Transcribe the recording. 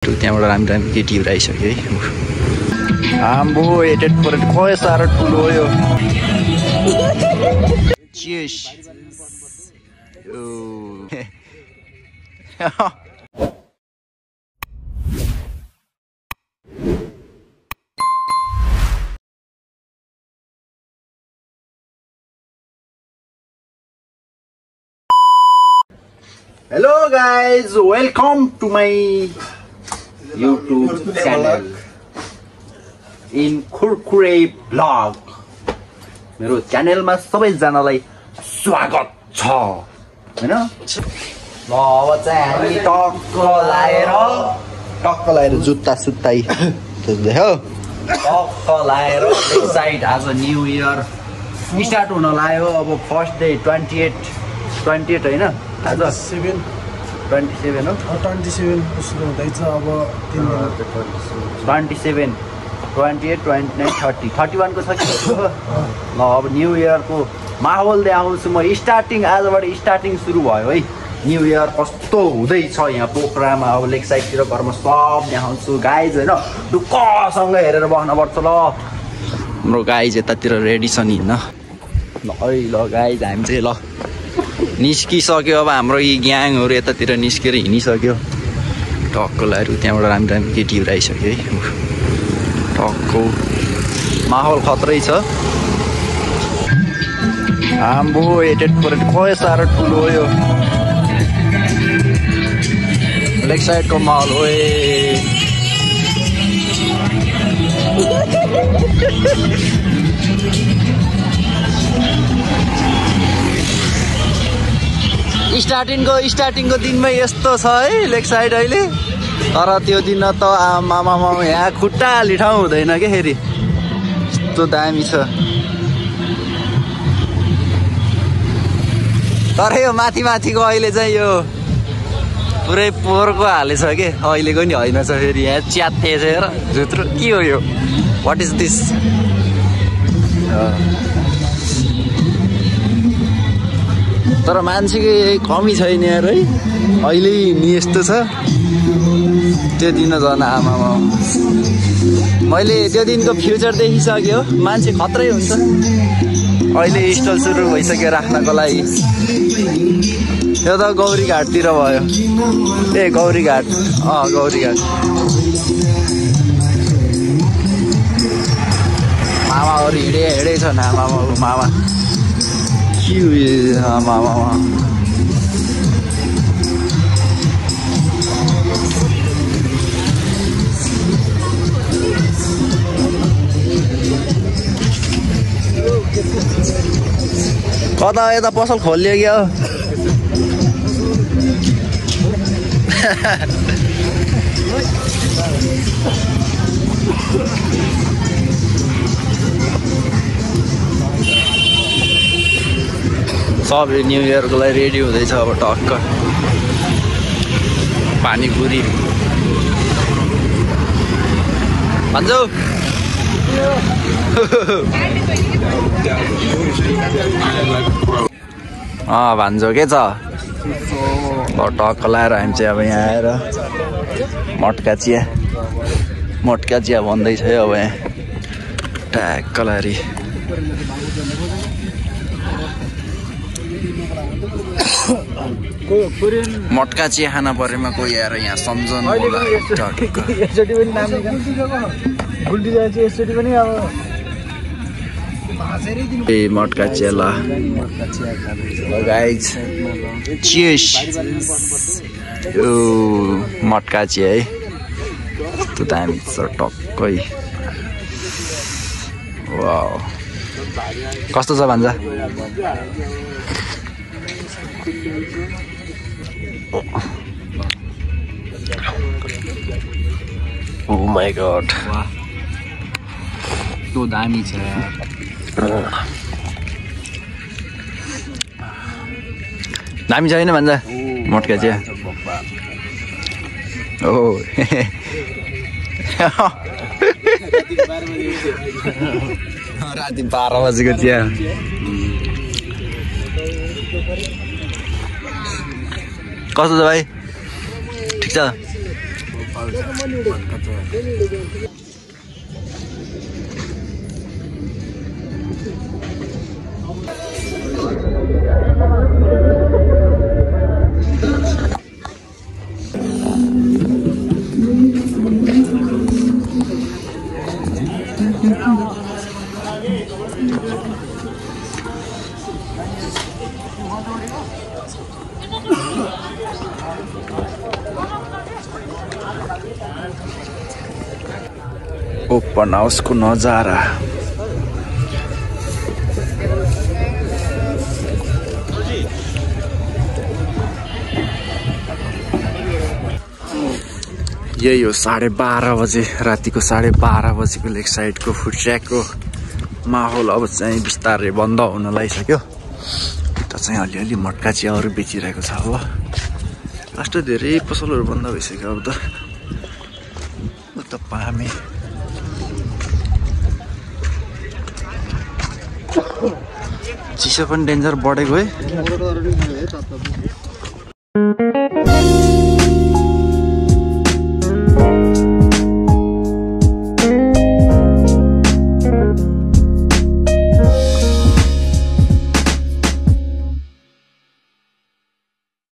त्यहाँबाट राम्रो केटीहरू आइसक्यो है। आम्बो एटेड परेट खै साह्रो ठुलो यो। Cheers. Hello guys, welcome to my YouTube channel in Kurkure Vlog. मेरो च्यानलमा सबैजनालाई स्वागत छ हैन। ल अब चाहिँ हामी टक्क लाएर जुत्ता सुत्ताई देख्यो टक्क लाएर एक्साइट आज न्यू इयर स्टार्ट हुन लाग्यो। अब फर्स्ट डे 28 हैन आज 27 हो 27 सुरु हुँदैछ। अब 27 28 29 30 31 को छ कि ल अब न्यू इयर को माहौल देखाउँछु म। स्टार्टिङ आजबाट स्टार्टिङ सुरु भयो है। न्यू इयर कस्तो हुँदैछ यहाँ पोखरामा। अब लेक साइडतिर घरमा सब देखाउँछु गाइज हैन। ढुक्कसँग हेरेर बस्नुपर्छ ल। हाम्रो गाइज यतातिर रेडी छ नि हैन। ल गाइज हामी चाहिँ ल निस्किसक्यो। अब हाम्रो यी ग्याङहरू यतातिर निस्केर हिँडिसक्यो। टक्क लाएर त्यहाँबाट राम्रो केटीहरू आइसक्यो है। टक्क माहौल खत्रै छ। आम्बो एटेड परेट खै साह्रो ठुलो यो। लेक साइडको माहौल ओए स्टार्टिङको दिनमै यस्तो छ है लेक साइड अहिले। तर त्यो दिन त आमामा यहाँ खुट्टा हाली ठाउँ हुँदैन के फेरि यस्तो दामी छ। तर यो माथिको अहिले चाहिँ यो पुरै पोहोरको हालेछ के अहिलेको नि होइन छ फेरि। यहाँ च्यात्ते छ हेर झुत्रो के हो यो वाट इज दिस। तर मान्छेको कमी छैन यार है अहिले नि यस्तो छ। त्यो दिन झन् आमामा मैले त्यो दिनको फ्युचर देखिसक्यो। मान्छे खत्रै हुन्छ। अहिले स्टल सुरु भइसक्यो राख्नको लागि। यो त गौरी घाटतिर भयो ए गौरी घाट गौरी घाट। मामाहरू हिँडै छन् मामा कता यता पसल खोलियो क्या हो। सब न्यू इयरको लागि रेडी हुँदैछ। अब टक्क पानीपुरी भन्छु भान्जो के छ। टक्क लाएर हामी चाहिँ अब यहाँ आएर मटका चिया भन्दैछ अब यहाँ ट्याक्क लाएर मटका चिया खाना परेमा कोही आएर यहाँ सम्झनु होला। ए मटका चिया ल गाइज चियर्स। यो मटका चिया है त्यो दामी छ टक्कै। वाउ कस्तो छ भन्छ। Oh my god. त्यो दामी छ यार। दामी छैन भन्छ मटका चिया। ओ राति 12 बजेको चिया। कस्तो छ भाइ? ठिक छ। ओपन हाउसको नजारा यही हो 12:30 बजे रातिको 12:30 बजेको लेक साइडको फुड ट्र्याकको माहौल अब चाहिँ बिस्तारै बन्द हुन लागिसक्यो। त चाहिँ अलिअलि मटका चियाहरू बेचिरहेको छ। अब लास्ट धेरै पसलहरू बन्द भइसक्यो। अब त पामे चिसो पनि डेन्जर बढेको है।